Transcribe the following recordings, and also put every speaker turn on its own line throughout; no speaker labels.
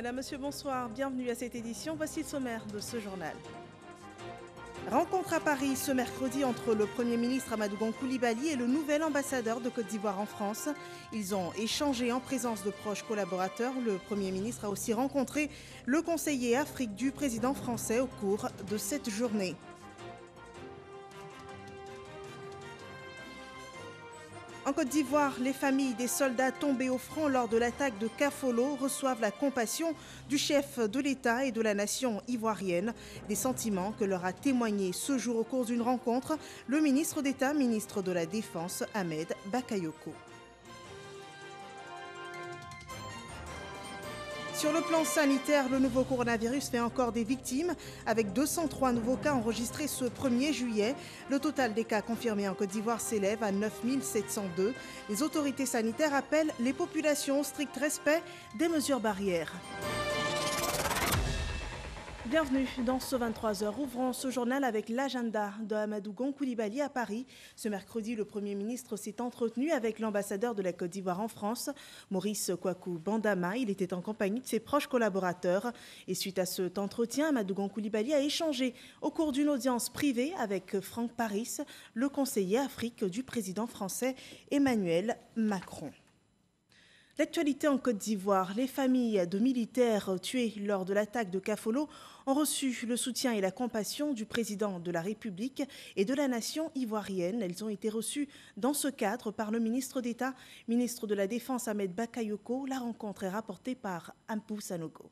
Madame, Monsieur, bonsoir. Bienvenue à cette édition. Voici le sommaire de ce journal. Rencontre à Paris ce mercredi entre le Premier ministre Amadou Gon Coulibaly et le nouvel ambassadeur de Côte d'Ivoire en France. Ils ont échangé en présence de proches collaborateurs. Le Premier ministre a aussi rencontré le conseiller Afrique du président français au cours de cette journée. En Côte d'Ivoire, les familles des soldats tombés au front lors de l'attaque de Kafolo reçoivent la compassion du chef de l'État et de la nation ivoirienne. Des sentiments que leur a témoigné ce jour au cours d'une rencontre le ministre d'État, ministre de la Défense, Ahmed Bakayoko. Sur le plan sanitaire, le nouveau coronavirus fait encore des victimes, avec 203 nouveaux cas enregistrés ce 1er juillet. Le total des cas confirmés en Côte d'Ivoire s'élève à 9 702. Les autorités sanitaires appellent les populations au strict respect des mesures barrières. Bienvenue dans ce 23h. Ouvrons ce journal avec l'agenda de Amadou Gon Coulibaly à Paris. Ce mercredi, le Premier ministre s'est entretenu avec l'ambassadeur de la Côte d'Ivoire en France, Maurice Kwaku Bandama. Il était en compagnie de ses proches collaborateurs. Et suite à cet entretien, Amadou Gon Coulibaly a échangé au cours d'une audience privée avec Franck Paris, le conseiller Afrique du président français Emmanuel Macron. L'actualité en Côte d'Ivoire, les familles de militaires tués lors de l'attaque de Kafolo ont reçu le soutien et la compassion du président de la République et de la nation ivoirienne. Elles ont été reçues dans ce cadre par le ministre d'État, ministre de la Défense Ahmed Bakayoko. La rencontre est rapportée par Ampou Sanogo.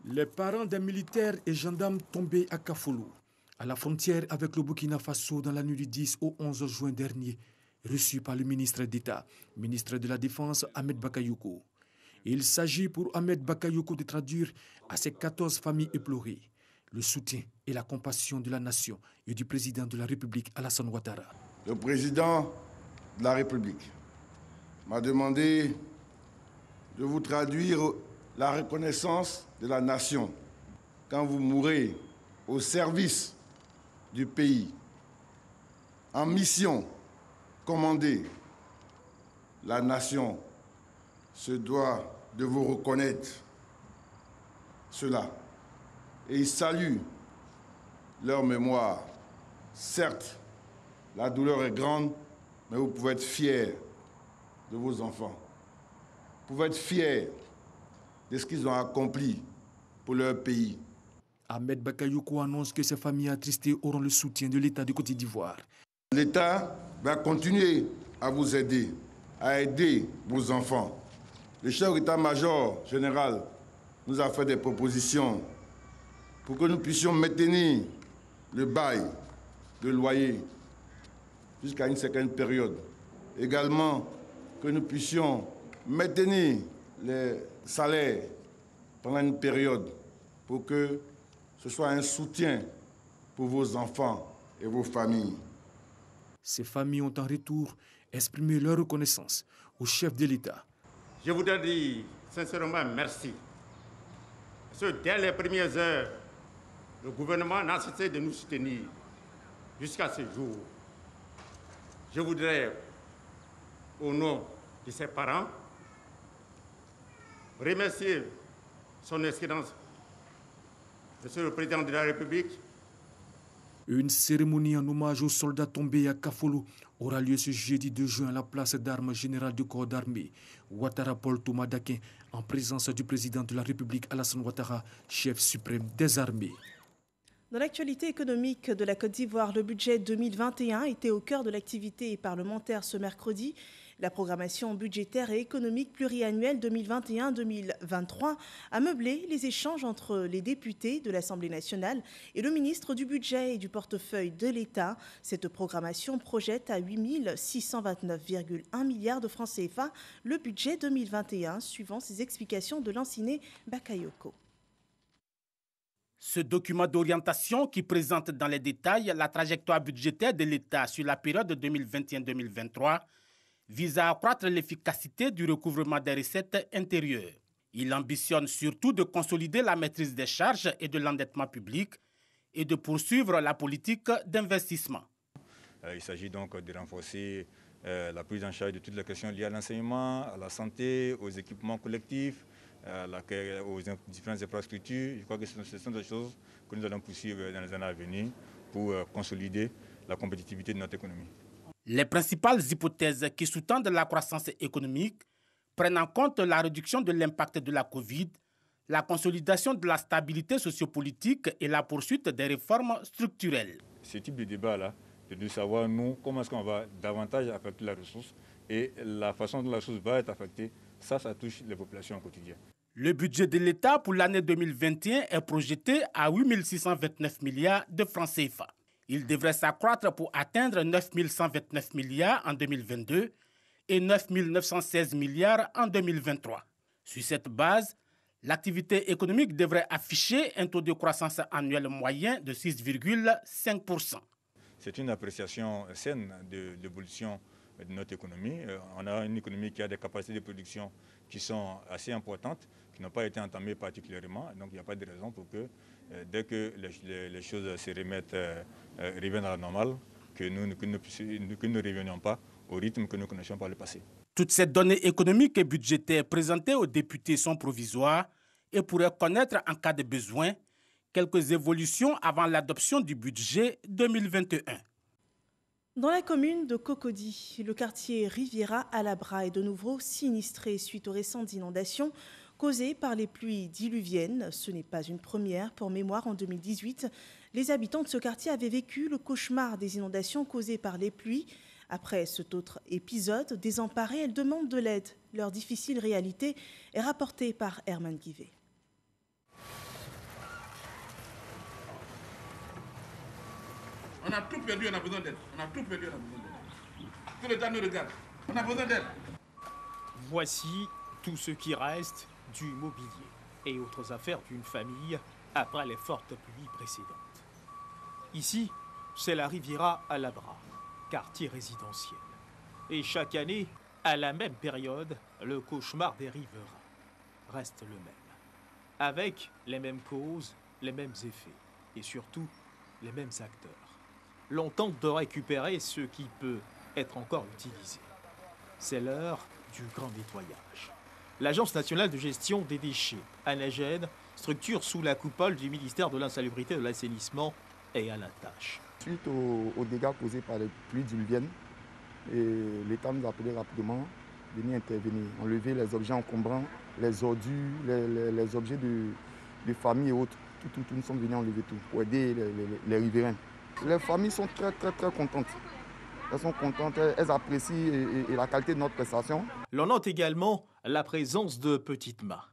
Les parents des militaires et gendarmes tombés à Kafolo, à la frontière avec le Burkina Faso dans la nuit du 10 au 11 juin dernier, reçu par le ministre d'État, ministre de la Défense, Ahmed Bakayoko. Il s'agit pour Ahmed Bakayoko de traduire à ces 14 familles éplorées le soutien et la compassion de la nation et du président de la République, Alassane Ouattara.
Le président de la République m'a demandé de vous traduire la reconnaissance de la nation quand vous mourrez au service du pays, en mission commandée. La nation se doit de vous reconnaître cela. Et il salue leur mémoire. Certes, la douleur est grande, mais vous pouvez être fiers de vos enfants. Vous pouvez être fiers de ce qu'ils ont accompli pour leur pays.
Ahmed Bakayoko annonce que ses familles attristées auront le soutien de l'État de Côte d'Ivoire.
L'État va continuer à vous aider, à aider vos enfants. Le chef d'état-major général nous a fait des propositions pour que nous puissions maintenir le bail de loyer jusqu'à une certaine période. Également, que nous puissions maintenir les salaires pendant une période pour que ce soit un soutien pour vos enfants et vos familles.
Ces familles ont en retour exprimé leur reconnaissance au chef de l'État.
Je voudrais dire sincèrement merci. Parce que dès les premières heures, le gouvernement n'a cessé de nous soutenir jusqu'à ce jour. Je voudrais, au nom de ses parents, remercier son Excellence, Monsieur le Président de la République.
Une cérémonie en hommage aux soldats tombés à Kafolo aura lieu ce jeudi 2 juin à la place d'armes générale du corps d'armée. Ouattara Paul Thomas Dakin, en présence du président de la République Alassane Ouattara, chef suprême des armées.
Dans l'actualité économique de la Côte d'Ivoire, le budget 2021 était au cœur de l'activité parlementaire ce mercredi. La programmation budgétaire et économique pluriannuelle 2021-2023 a meublé les échanges entre les députés de l'Assemblée nationale et le ministre du Budget et du portefeuille de l'État. Cette programmation projette à 8 629,1 milliards de francs CFA le budget 2021, suivant ses explications de Lanciné Bakayoko.
Ce document d'orientation qui présente dans les détails la trajectoire budgétaire de l'État sur la période 2021-2023 vise à accroître l'efficacité du recouvrement des recettes intérieures. Il ambitionne surtout de consolider la maîtrise des charges et de l'endettement public et de poursuivre la politique d'investissement.
Il s'agit donc de renforcer la prise en charge de toutes les questions liées à l'enseignement, à la santé, aux équipements collectifs, aux différentes infrastructures. Je crois que ce sont des choses que nous allons poursuivre dans les années à venir pour consolider la compétitivité de notre économie.
Les principales hypothèses qui sous-tendent la croissance économique prennent en compte la réduction de l'impact de la Covid, la consolidation de la stabilité sociopolitique et la poursuite des réformes structurelles.
Ce type de débat-là, c'est de savoir, nous, comment est-ce qu'on va davantage affecter la ressource et la façon dont la ressource va être affectée, ça touche les populations au quotidien.
Le budget de l'État pour l'année 2021 est projeté à 8 629 milliards de francs CFA. Il devrait s'accroître pour atteindre 9 129 milliards en 2022 et 9 916 milliards en 2023. Sur cette base, l'activité économique devrait afficher un taux de croissance annuel moyen de 6,5%.
C'est une appréciation saine de l'évolution de notre économie. On a une économie qui a des capacités de production qui sont assez importantes, qui n'ont pas été entamées particulièrement. Donc il n'y a pas de raison pour que, dès que les choses se reviennent à la normale, que nous ne revenions pas au rythme que nous connaissions par le passé.
Toutes ces données économiques et budgétaires présentées aux députés sont provisoires et pourraient connaître, en cas de besoin, quelques évolutions avant l'adoption du budget 2021.
Dans la commune de Cocody, le quartier Riviera à Labra est de nouveau sinistré suite aux récentes inondations causées par les pluies diluviennes. Ce n'est pas une première. Pour mémoire, en 2018, les habitants de ce quartier avaient vécu le cauchemar des inondations causées par les pluies. Après cet autre épisode, désemparées, elles demandent de l'aide. Leur difficile réalité est rapportée par Herman Guivet.
On a tout perdu, on a besoin d'aide. On a tout perdu, on a besoin d'aide. Tout le temps nous regarde. On a besoin d'aide.
Voici tout ce qui reste du mobilier et autres affaires d'une famille après les fortes pluies précédentes. Ici, c'est la Riviera à Labra, quartier résidentiel. Et chaque année, à la même période, le cauchemar des riverains reste le même. Avec les mêmes causes, les mêmes effets et surtout les mêmes acteurs. L'on tente de récupérer ce qui peut être encore utilisé. C'est l'heure du grand nettoyage. L'Agence nationale de gestion des déchets, ANAGED, structure sous la coupole du ministère de l'Insalubrité et de l'Assainissement, est à la tâche.
Suite aux dégâts causés par les pluies diluviennes, l'État nous a appelé rapidement de venir intervenir, enlever les objets encombrants, les ordures, les objets de famille et autres. Tout, nous sommes venus enlever tout pour aider les riverains. Les familles sont très contentes. Elles sont contentes, elles apprécient et la qualité de notre prestation.
L'on note également la présence de petites mains,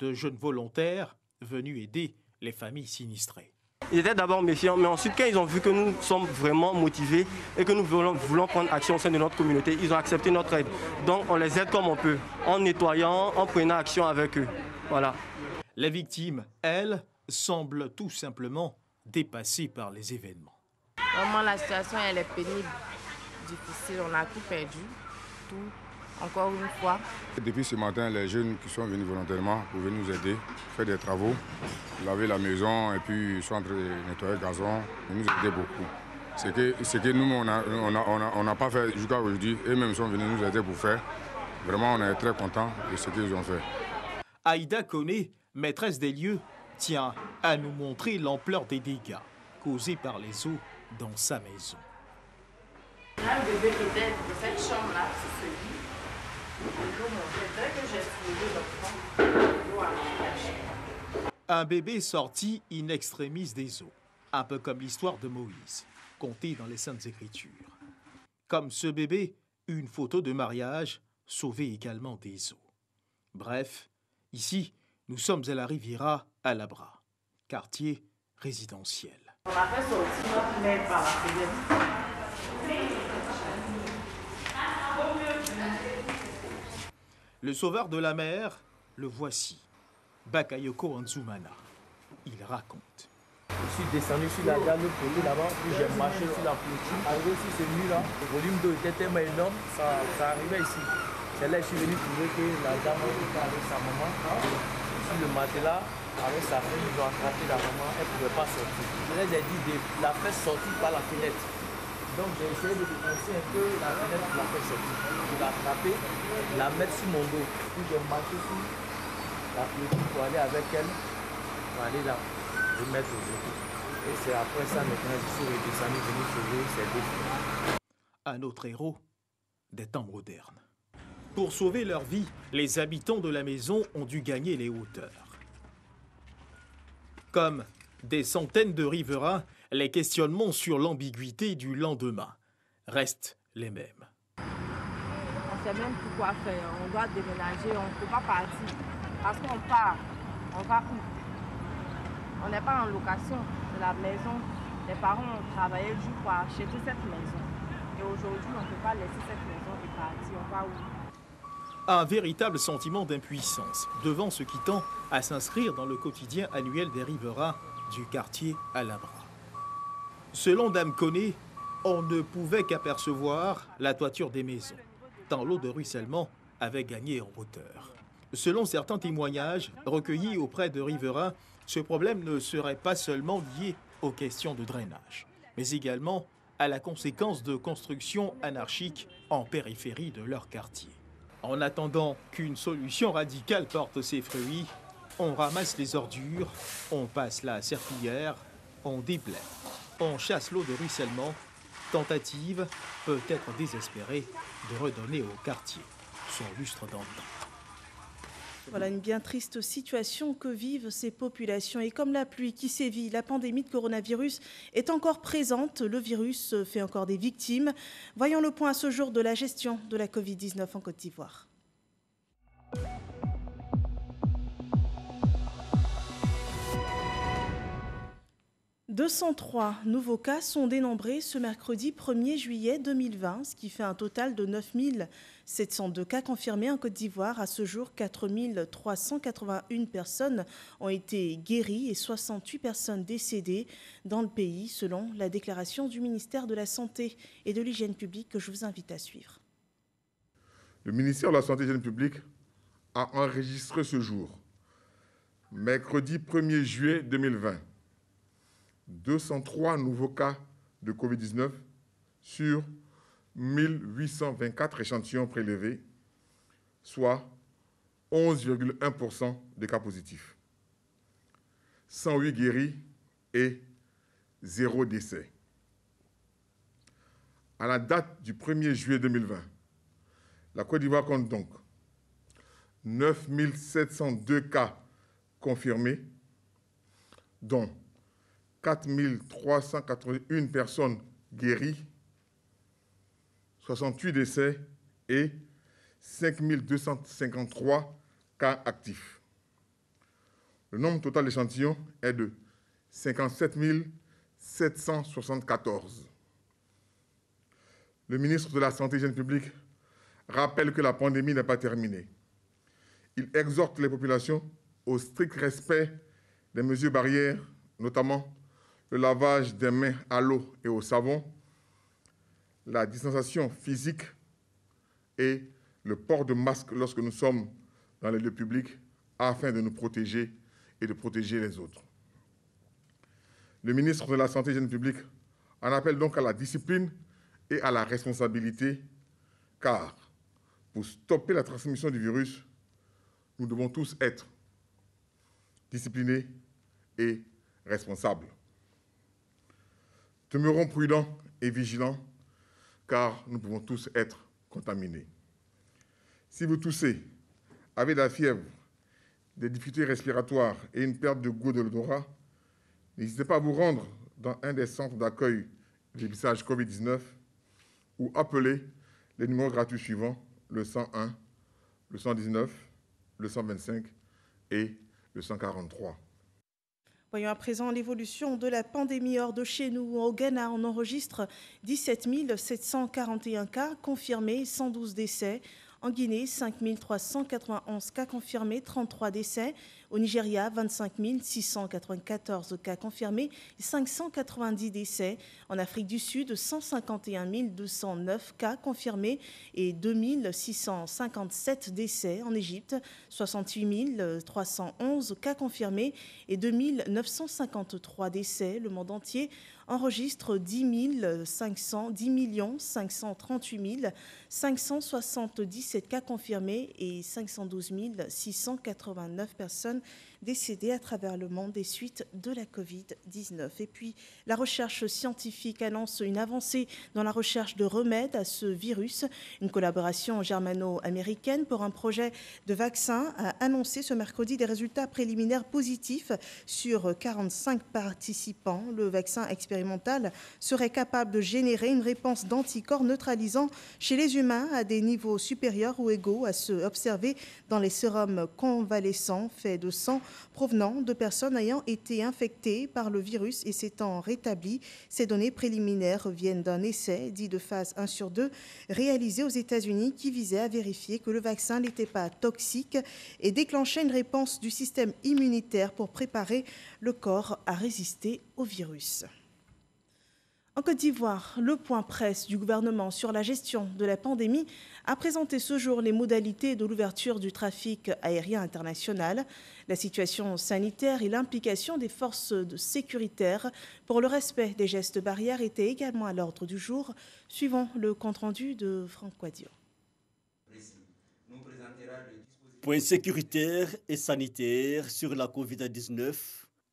de jeunes volontaires venus aider les familles sinistrées.
Ils étaient d'abord méfiants, mais ensuite, quand ils ont vu que nous sommes vraiment motivés et que nous voulons prendre action au sein de notre communauté, ils ont accepté notre aide. Donc, on les aide comme on peut, en nettoyant, en prenant action avec eux. Voilà.
Les victimes, elles, semblent tout simplement dépassées par les événements.
Vraiment, la situation, elle est pénible, difficile. On a tout perdu, tout, encore une fois.
Depuis ce matin, les jeunes qui sont venus volontairement pour venir nous aider, faire des travaux, laver la maison et puis ils sont en train de nettoyer le gazon, ils nous aider beaucoup. C'est que nous, on n'a pas fait jusqu'à aujourd'hui. Eux-mêmes sont venus nous aider pour faire. Vraiment, on est très contents de ce qu'ils ont fait.
Aïda Koné, maîtresse des lieux, tient à nous montrer l'ampleur des dégâts causés par les eaux dans sa maison.
Là, le bébé qui était dans cette chambre-là, c'est celui. Dès que j'ai trouvé l'enfant, l'eau a caché.
Un bébé sorti in extremis des eaux, un peu comme l'histoire de Moïse, contée dans les Saintes Écritures. Comme ce bébé, une photo de mariage sauvée également des eaux. Bref, ici, nous sommes à la Riviera à Labra, quartier résidentiel.
On a fait sortir notre mère par la fenêtre.
Le sauveur de la mer, le voici, Bakayoko Anzumana. Il raconte.
Je suis descendu sur la gare, posé là-bas, puis j'ai marché sur la clôture. Arrivé sur ce mur-là, le volume d'eau était tellement énorme, ça arrivait ici. C'est là que je suis venu trouver que la dame était avec sa maman. Sur le matelas, avec sa fille, ils ont attrapé la maman, elle ne pouvait pas sortir. Je les ai dit de la faire sortir par la fenêtre. Donc j'ai essayé de défoncer un peu la fenêtre pour la faire sortir. Je l'ai attrapée, la mettre sur mon dos. Puis j'ai marché sur la petite pour aller avec elle, pour aller là, remettre aux autres. Et c'est après ça maintenant je suis redescendu venu sauver ces deux filles.
Un autre héros des temps modernes. Pour sauver leur vie, les habitants de la maison ont dû gagner les hauteurs. Comme des centaines de riverains, les questionnements sur l'ambiguïté du lendemain restent les mêmes.
On ne sait même plus quoi faire. On doit déménager, on ne peut pas partir. Parce qu'on part, on va où? On n'est pas en location de la maison. Les parents ont travaillé le jour pour acheter cette maison. Et aujourd'hui, on ne peut pas laisser cette maison et partir. On va où?
Un véritable sentiment d'impuissance devant ce qui tend à s'inscrire dans le quotidien annuel des riverains du quartier Alhambra. Selon Dame Koné, on ne pouvait qu'apercevoir la toiture des maisons, tant l'eau de ruissellement avait gagné en hauteur. Selon certains témoignages recueillis auprès de riverains, ce problème ne serait pas seulement lié aux questions de drainage, mais également à la conséquence de constructions anarchiques en périphérie de leur quartier. En attendant qu'une solution radicale porte ses fruits, on ramasse les ordures, on passe la serpillière, on déblaye, on chasse l'eau de ruissellement, tentative, peut-être désespérée, de redonner au quartier son lustre d'antan.
Voilà une bien triste situation que vivent ces populations. Et comme la pluie qui sévit, la pandémie de coronavirus est encore présente. Le virus fait encore des victimes. Voyons le point à ce jour de la gestion de la Covid-19 en Côte d'Ivoire. « 203 nouveaux cas sont dénombrés ce mercredi 1er juillet 2020, ce qui fait un total de 9 702 cas confirmés en Côte d'Ivoire. À ce jour, 4 381 personnes ont été guéries et 68 personnes décédées dans le pays, selon la déclaration du ministère de la Santé et de l'Hygiène publique que je vous invite à suivre.
Le ministère de la Santé et de l'Hygiène publique a enregistré ce jour, mercredi 1er juillet 2020, 203 nouveaux cas de Covid-19 sur 1824 échantillons prélevés, soit 11,1% des cas positifs. 108 guéris et 0 décès. À la date du 1er juillet 2020, la Côte d'Ivoire compte donc 9 702 cas confirmés, dont 4 381 personnes guéries, 68 décès et 5 253 cas actifs. Le nombre total d'échantillons est de 57 774. Le ministre de la Santé et de l'Hygiène publique rappelle que la pandémie n'est pas terminée. Il exhorte les populations au strict respect des mesures barrières, notamment le lavage des mains à l'eau et au savon, la distanciation physique et le port de masque lorsque nous sommes dans les lieux publics afin de nous protéger et de protéger les autres. Le ministre de la Santé et de l'Hygiène publique en appelle donc à la discipline et à la responsabilité, car pour stopper la transmission du virus, nous devons tous être disciplinés et responsables. Demeurons prudents et vigilants, car nous pouvons tous être contaminés. Si vous toussez, avez de la fièvre, des difficultés respiratoires et une perte de goût de l'odorat, n'hésitez pas à vous rendre dans un des centres d'accueil de dépistage Covid-19 ou appeler les numéros gratuits suivants, le 101, le 119, le 125 et le 143.
Voyons à présent l'évolution de la pandémie hors de chez nous. Au Ghana, on enregistre 17 741 cas confirmés, 112 décès. En Guinée, 5 391 cas confirmés, 33 décès. Au Nigeria, 25 694 cas confirmés, 590 décès. En Afrique du Sud, 151 209 cas confirmés et 2 657 décès. En Égypte, 68 311 cas confirmés et 2 953 décès. Le monde entier enregistre 10 538 577 cas confirmés et 512 689 personnes décédées à travers le monde des suites de la Covid-19. Et puis, la recherche scientifique annonce une avancée dans la recherche de remèdes à ce virus. Une collaboration germano-américaine pour un projet de vaccin a annoncé ce mercredi des résultats préliminaires positifs sur 45 participants. Le vaccin expérimental serait capable de générer une réponse d'anticorps neutralisant chez les humains à des niveaux supérieurs ou égaux à ceux observés dans les sérums convalescents faits de sang provenant de personnes ayant été infectées par le virus et s'étant rétablies. Ces données préliminaires viennent d'un essai dit de phase 1 sur 2 réalisé aux États-Unis qui visait à vérifier que le vaccin n'était pas toxique et déclenchait une réponse du système immunitaire pour préparer le corps à résister au virus. En Côte d'Ivoire, le point presse du gouvernement sur la gestion de la pandémie a présenté ce jour les modalités de l'ouverture du trafic aérien international, la situation sanitaire et l'implication des forces sécuritaires pour le respect des gestes barrières étaient également à l'ordre du jour, suivant le compte-rendu de Franck Quadio.
Point sécuritaire et sanitaire sur la Covid-19.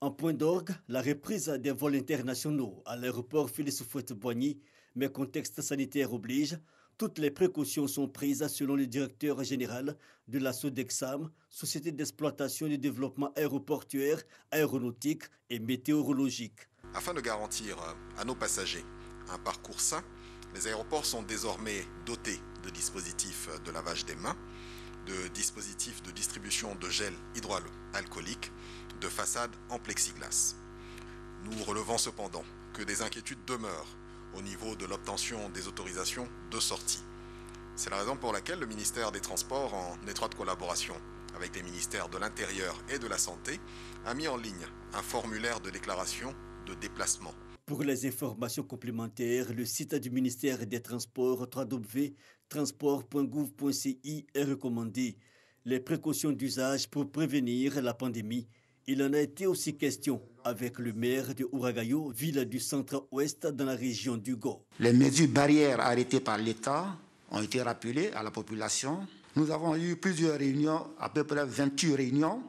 En point d'orgue, la reprise des vols internationaux à l'aéroport Félix Houphouët-Boigny, mais contexte sanitaire oblige, toutes les précautions sont prises selon le directeur général de la SODEXAM, Société d'exploitation et de développement aéroportuaire, aéronautique et météorologique.
Afin de garantir à nos passagers un parcours sain, les aéroports sont désormais dotés de dispositifs de lavage des mains, de dispositifs de distribution de gel hydroalcoolique, de façades en plexiglas. Nous relevons cependant que des inquiétudes demeurent au niveau de l'obtention des autorisations de sortie. C'est la raison pour laquelle le ministère des Transports, en étroite collaboration avec les ministères de l'Intérieur et de la Santé, a mis en ligne un formulaire de déclaration de déplacement.
Pour les informations complémentaires, le site du ministère des Transports www.transport.gouv.ci est recommandé. Les précautions d'usage pour prévenir la pandémie. Il en a été aussi question avec le maire de Ouragayo, ville du centre-ouest dans la région du Go.
Les mesures barrières arrêtées par l'État ont été rappelées à la population. Nous avons eu plusieurs réunions, à peu près 28 réunions,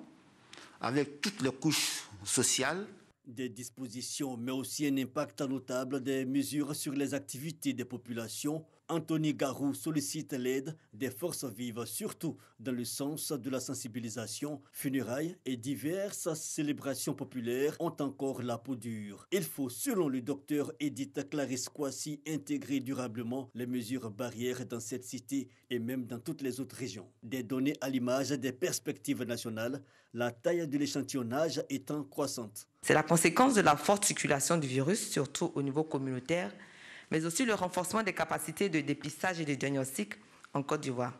avec toutes les couches sociales.
Des dispositions, mais aussi un impact notable des mesures sur les activités des populations. Anthony Garou sollicite l'aide des forces vives, surtout dans le sens de la sensibilisation. Funérailles et diverses célébrations populaires ont encore la peau dure. Il faut, selon le docteur Edith Clarisse Kwasi, intégrer durablement les mesures barrières dans cette cité et même dans toutes les autres régions. Des données à l'image des perspectives nationales, la taille de l'échantillonnage étant croissante.
C'est la conséquence de la forte circulation du virus, surtout au niveau communautaire, mais aussi le renforcement des capacités de dépistage et de diagnostic en Côte d'Ivoire.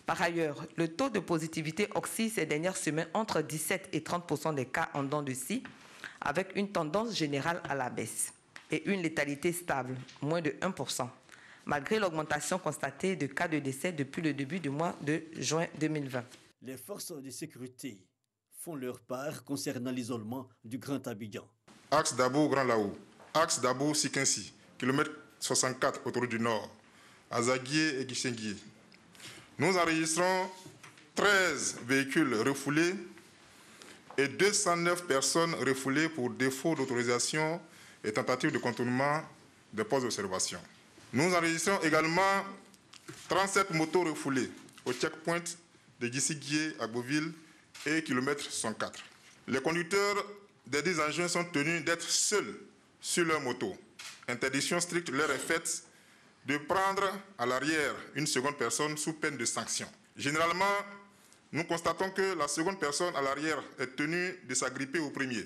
Par ailleurs, le taux de positivité oscille ces dernières semaines entre 17 et 30% des cas en dents de scie, avec une tendance générale à la baisse et une létalité stable, moins de 1%, malgré l'augmentation constatée de cas de décès depuis le début du mois de juin 2020.
Les forces de sécurité font leur part concernant l'isolement du Grand Abidjan.
Axe Dabo-Grand Laou, axe Dabo-Sikinsi, kilomètre 64 autour du nord, à Zaguié et Guichenguié. Nous enregistrons 13 véhicules refoulés et 209 personnes refoulées pour défaut d'autorisation et tentative de contournement des postes d'observation. Nous enregistrons également 37 motos refoulées au checkpoint de Guichenguié à Beauville et kilomètre 104. Les conducteurs des 10 engins sont tenus d'être seuls sur leur moto. Interdiction stricte leur est faite de prendre à l'arrière une seconde personne sous peine de sanction. Généralement, nous constatons que la seconde personne à l'arrière est tenue de s'agripper au premier,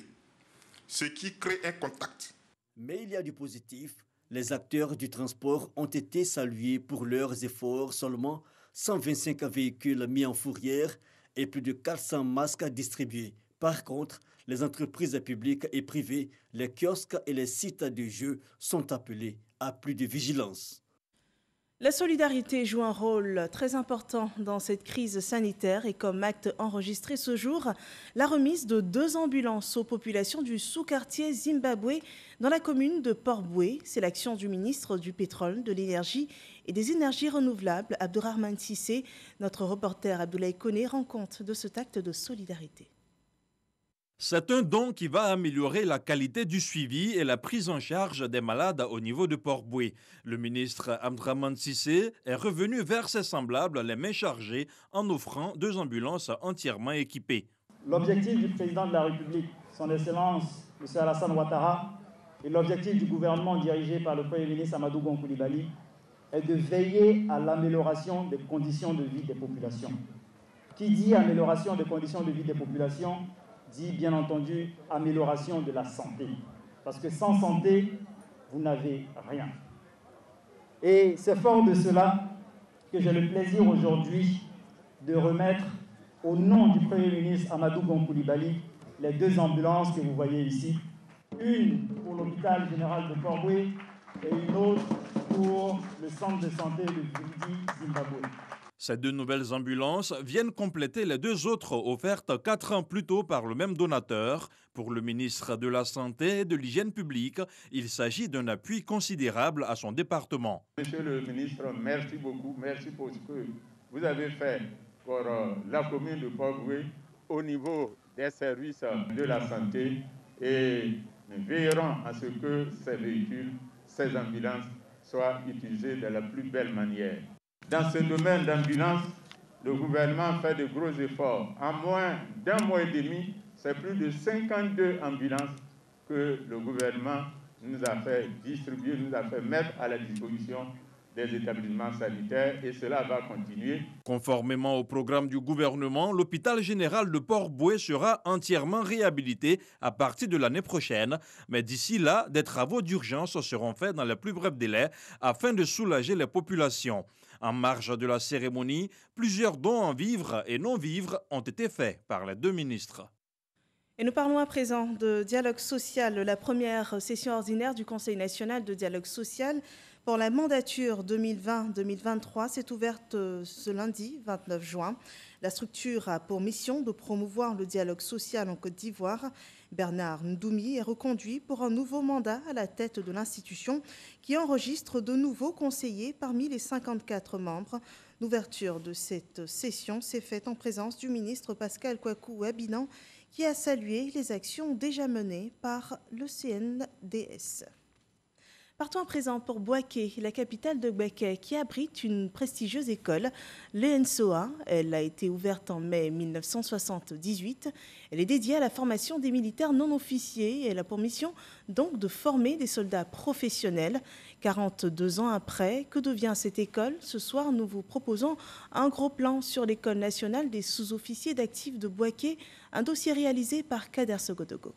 ce qui crée un contact.
Mais il y a du positif. Les acteurs du transport ont été salués pour leurs efforts. Seulement 125 véhicules mis en fourrière et plus de 400 masques distribués. Par contre, les entreprises publiques et privées, les kiosques et les sites de jeux sont appelés à plus de vigilance.
La solidarité joue un rôle très important dans cette crise sanitaire et comme acte enregistré ce jour, la remise de 2 ambulances aux populations du sous-quartier Zimbabwe dans la commune de Port-Boué. C'est l'action du ministre du Pétrole, de l'Énergie et des Énergies renouvelables, Abdourahmane Cissé. Notre reporter Abdoulaye Koné rend compte de cet acte de solidarité.
C'est un don qui va améliorer la qualité du suivi et la prise en charge des malades au niveau de Port-Boué. Le ministre Abdourahmane Cissé est revenu vers ses semblables les mains chargées en offrant 2 ambulances entièrement équipées.
L'objectif du président de la République, son Excellence M. Alassane Ouattara, et l'objectif du gouvernement dirigé par le Premier ministre Amadou Gon Coulibaly est de veiller à l'amélioration des conditions de vie des populations. Qui dit amélioration des conditions de vie des populations dit bien entendu amélioration de la santé. Parce que sans santé, vous n'avez rien. Et c'est fort de cela que j'ai le plaisir aujourd'hui de remettre au nom du Premier ministre Amadou Gon Coulibaly les 2 ambulances que vous voyez ici. Une pour l'hôpital général de Port-Boué et une autre pour le centre de santé de Vindi, Zimbabwe.
Ces 2 nouvelles ambulances viennent compléter les 2 autres offertes 4 ans plus tôt par le même donateur. Pour le ministre de la Santé et de l'Hygiène publique, il s'agit d'un appui considérable à son département.
Monsieur le ministre, merci beaucoup. Merci pour ce que vous avez fait pour la commune de Port-Boué au niveau des services de la santé et nous veillerons à ce que ces véhicules, ces ambulances soient utilisés de la plus belle manière. Dans ce domaine d'ambulance, le gouvernement fait de gros efforts. En moins d'1 mois et demi, c'est plus de 52 ambulances que le gouvernement nous a fait distribuer, nous a fait mettre à la disposition des établissements sanitaires et cela va continuer.
Conformément au programme du gouvernement, l'hôpital général de Port-Boué sera entièrement réhabilité à partir de l'année prochaine. Mais d'ici là, des travaux d'urgence seront faits dans les plus brefs délais afin de soulager les populations. En marge de la cérémonie, plusieurs dons en vivres et non-vivres ont été faits par les 2 ministres.
Et nous parlons à présent de dialogue social. La première session ordinaire du Conseil national de dialogue social pour la mandature 2020-2023 s'est ouverte ce lundi 29 juin. La structure a pour mission de promouvoir le dialogue social en Côte d'Ivoire. Bernard Ndoumi est reconduit pour un nouveau mandat à la tête de l'institution qui enregistre de nouveaux conseillers parmi les 54 membres. L'ouverture de cette session s'est faite en présence du ministre Pascal Kwaku Abinan qui a salué les actions déjà menées par le CNDS. Partons à présent pour Bouaké, la capitale de Bouaké, qui abrite une prestigieuse école, l'ENSOA. Elle a été ouverte en mai 1978. Elle est dédiée à la formation des militaires non officiers. Elle a pour mission donc de former des soldats professionnels. 42 ans après, que devient cette école? Ce soir, nous vous proposons un gros plan sur l'École nationale des sous-officiers d'actifs de Bouaké, un dossier réalisé par Kader Sogodogo.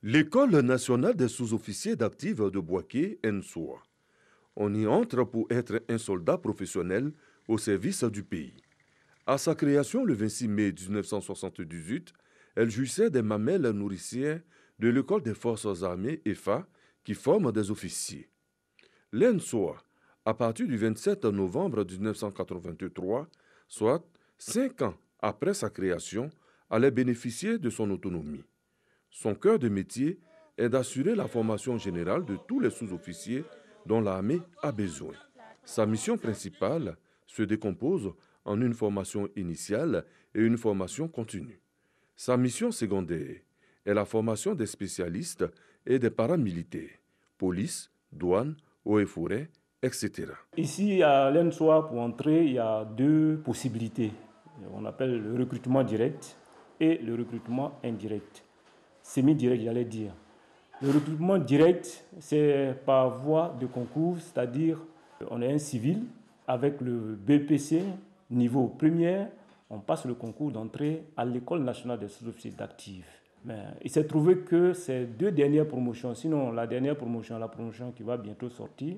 L'École nationale des sous-officiers d'actifs de Bouaké, ENSOA. On y entre pour être un soldat professionnel au service du pays. À sa création le 26 mai 1978, elle jouissait des mamelles nourricières de l'École des forces armées EFA qui forme des officiers. L'ENSOA, à partir du 27 novembre 1983, soit 5 ans après sa création, allait bénéficier de son autonomie. Son cœur de métier est d'assurer la formation générale de tous les sous-officiers dont l'armée a besoin. Sa mission principale se décompose en une formation initiale et une formation continue. Sa mission secondaire est la formation des spécialistes et des paramilitaires, police, douane, eaux et forêts, etc.
Ici, à l'ENSOA, pour entrer, il y a 2 possibilités. On appelle le recrutement direct et le recrutement indirect. Semi-direct, j'allais dire. Le recrutement direct, c'est par voie de concours, c'est-à-dire on est un civil avec le BPC, niveau première, on passe le concours d'entrée à l'École nationale des sous-officiers d'actifs. Mais il s'est trouvé que ces 2 dernières promotions, sinon la dernière promotion, la promotion qui va bientôt sortir,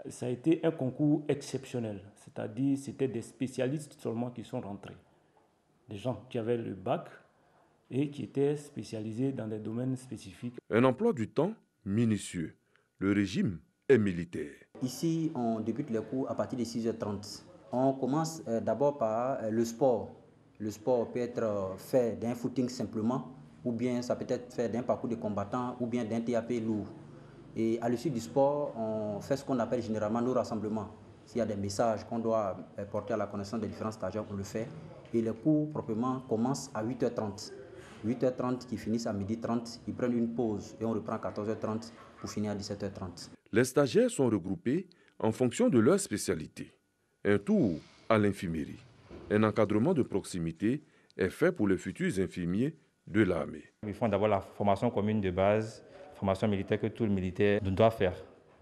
ça a été un concours exceptionnel. C'est-à-dire c'était des spécialistes seulement qui sont rentrés. Des gens qui avaient le bac et qui étaient spécialisés dans des domaines spécifiques.
Un emploi du temps minutieux. Le régime est militaire.
Ici, on débute les cours à partir de 6h30. On commence d'abord par le sport. Le sport peut être fait d'un footing simplement, ou bien ça peut être fait d'un parcours de combattant, ou bien d'un TAP lourd. Et à l'issue du sport, on fait ce qu'on appelle généralement nos rassemblements. S'il y a des messages qu'on doit porter à la connaissance des différents stagiaires, on le fait. Et les cours proprement commencent à 8h30. 8h30 qui finissent à 12h30, ils prennent une pause et on reprend à 14h30 pour finir à 17h30.
Les stagiaires sont regroupés en fonction de leur spécialité. Un tour à l'infirmerie. Un encadrement de proximité est fait pour les futurs infirmiers de l'armée.
Ils font d'abord la formation commune de base, formation militaire que tout le militaire doit faire.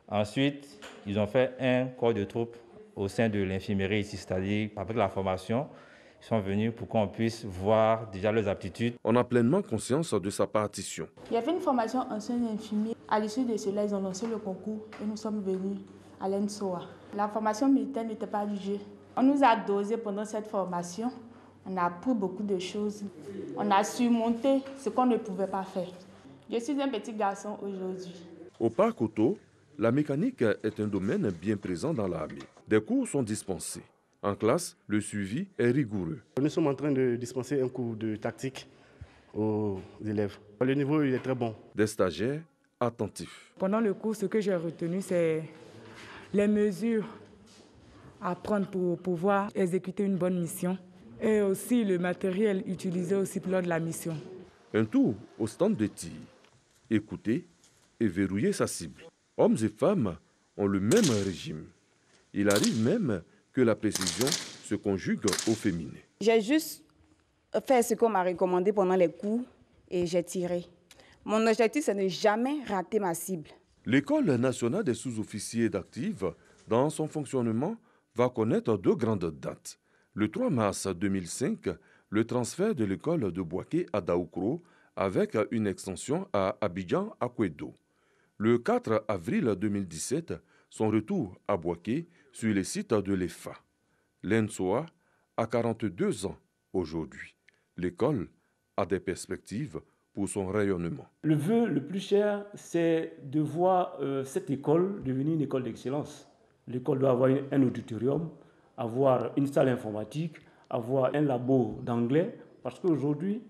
Ensuite, ils ont fait un corps de troupes au sein de l'infirmerie ici, c'est-à-dire avec la formation, ils sont venus pour qu'on puisse voir déjà leurs aptitudes.
On a pleinement conscience de sa partition.
Il y avait une formation ancien infirmier. À l'issue de cela, ils ont lancé le concours et nous sommes venus à l'ENSOA. La formation militaire n'était pas du jeu. On nous a dosé pendant cette formation. On a appris beaucoup de choses. On a surmonté ce qu'on ne pouvait pas faire. Je suis un petit garçon aujourd'hui.
Au parc auto, la mécanique est un domaine bien présent dans l'armée. Des cours sont dispensés. En classe, le suivi est rigoureux.
Nous sommes en train de dispenser un cours de tactique aux élèves. Le niveau il est très bon.
Des stagiaires attentifs.
Pendant le cours, ce que j'ai retenu, c'est les mesures à prendre pour pouvoir exécuter une bonne mission et aussi le matériel utilisé aussi lors de la mission.
Un tour au stand de tir. Écouter et verrouiller sa cible. Hommes et femmes ont le même régime. Il arrive même que la précision se conjugue au féminin.
J'ai juste fait ce qu'on m'a recommandé pendant les cours et j'ai tiré. Mon objectif, c'est de ne jamais rater ma cible.
L'École nationale des sous-officiers d'active, dans son fonctionnement, va connaître 2 grandes dates. Le 3 mars 2005, le transfert de l'école de Boaké à Daoukro avec une extension à Abidjan-Akwedo. Le 4 avril 2017, son retour à Boaké sur les sites de l'EFA. L'ENSOA a 42 ans aujourd'hui. L'école a des perspectives pour son rayonnement.
Le vœu le plus cher, c'est de voir cette école devenir une école d'excellence. L'école doit avoir un auditorium, avoir une salle informatique, avoir un labo d'anglais, parce qu'aujourd'hui,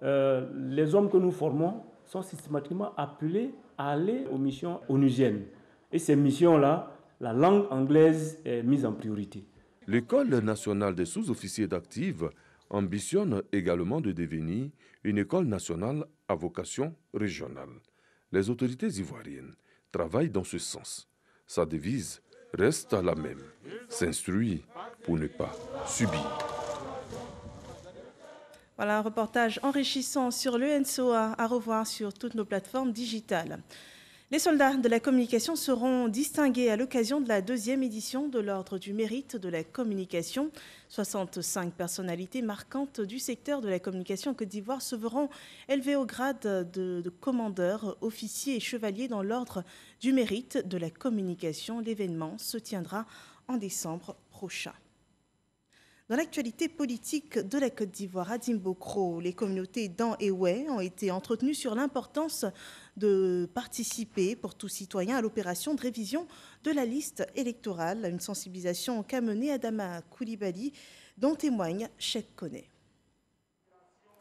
les hommes que nous formons sont systématiquement appelés à aller aux missions onusiennes. Et ces missions-là, la langue anglaise est mise en priorité.
L'École nationale des sous-officiers d'active ambitionne également de devenir une école nationale à vocation régionale. Les autorités ivoiriennes travaillent dans ce sens. Sa devise reste la même, s'instruire pour ne pas subir.
Voilà un reportage enrichissant sur l'ENSOA à revoir sur toutes nos plateformes digitales. Les soldats de la communication seront distingués à l'occasion de la 2e édition de l'Ordre du mérite de la communication. 65 personnalités marquantes du secteur de la communication en Côte d'Ivoire se verront élevées au grade de commandeur, officier et chevalier dans l'Ordre du mérite de la communication. L'événement se tiendra en décembre prochain. Dans l'actualité politique de la Côte d'Ivoire, à Dimbokro, les communautés d'An et Oué ont été entretenues sur l'importance de participer pour tout citoyen à l'opération de révision de la liste électorale, une sensibilisation qu'a menée Adama Koulibaly, dont témoigne Cheikh Koné.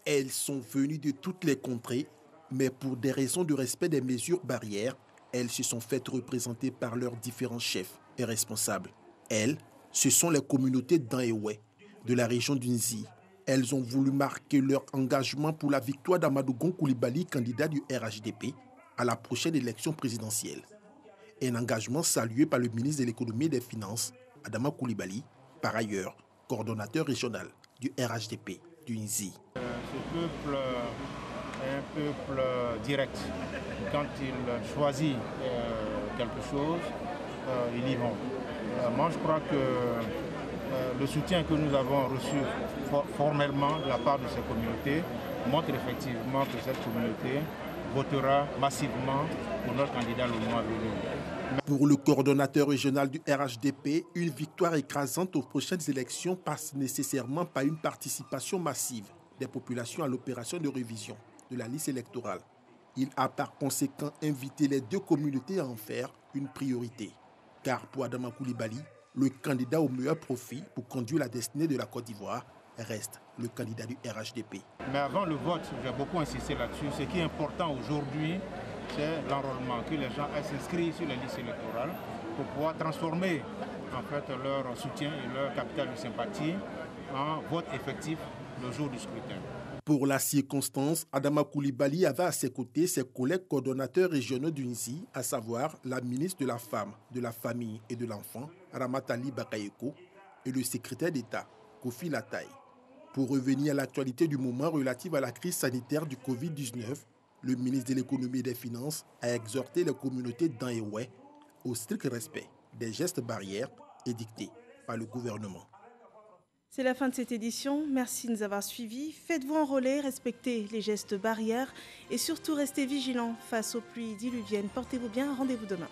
Elles sont venues de toutes les contrées, mais pour des raisons de respect des mesures barrières, elles se sont faites représenter par leurs différents chefs et responsables. Elles, ce sont les communautés d'An et Oué, de la région d'Unzi. Elles ont voulu marquer leur engagement pour la victoire d'Amadou Gon Coulibaly, candidat du RHDP, à la prochaine élection présidentielle. Un engagement salué par le ministre de l'économie et des finances, Adama Coulibaly, par ailleurs coordonnateur régional du RHDP d'Unzi.
Ce peuple est un peuple direct. Quand il choisit quelque chose, il y va. Moi, je crois que le soutien que nous avons reçu formellement de la part de ces communautés montre effectivement que cette communauté votera massivement pour notre candidat le mois venu.
Pour le coordonnateur régional du RHDP, une victoire écrasante aux prochaines élections passe nécessairement par une participation massive des populations à l'opération de révision de la liste électorale. Il a par conséquent invité les deux communautés à en faire une priorité. Car pour Adama Coulibaly, le candidat au meilleur profit pour conduire la destinée de la Côte d'Ivoire reste le candidat du RHDP.
Mais avant le vote, j'ai beaucoup insisté là-dessus. Ce qui est important aujourd'hui, c'est l'enrôlement, que les gens s'inscrivent sur les listes électorales pour pouvoir transformer en fait leur soutien et leur capital de sympathie en vote effectif le jour du scrutin.
Pour la circonstance, Adama Coulibaly avait à ses côtés ses collègues coordonnateurs régionaux d'UNICI, à savoir la ministre de la Femme, de la Famille et de l'Enfant, Ramatali Bakayoko, et le secrétaire d'État, Kofi Lataï. Pour revenir à l'actualité du moment relative à la crise sanitaire du Covid-19, le ministre de l'Économie et des Finances a exhorté les communautés d'Anhéoué au strict respect des gestes barrières édictés par le gouvernement.
C'est la fin de cette édition. Merci de nous avoir suivis. Faites-vous enrôler, respectez les gestes barrières et surtout restez vigilants face aux pluies diluviennes. Portez-vous bien. Rendez-vous demain.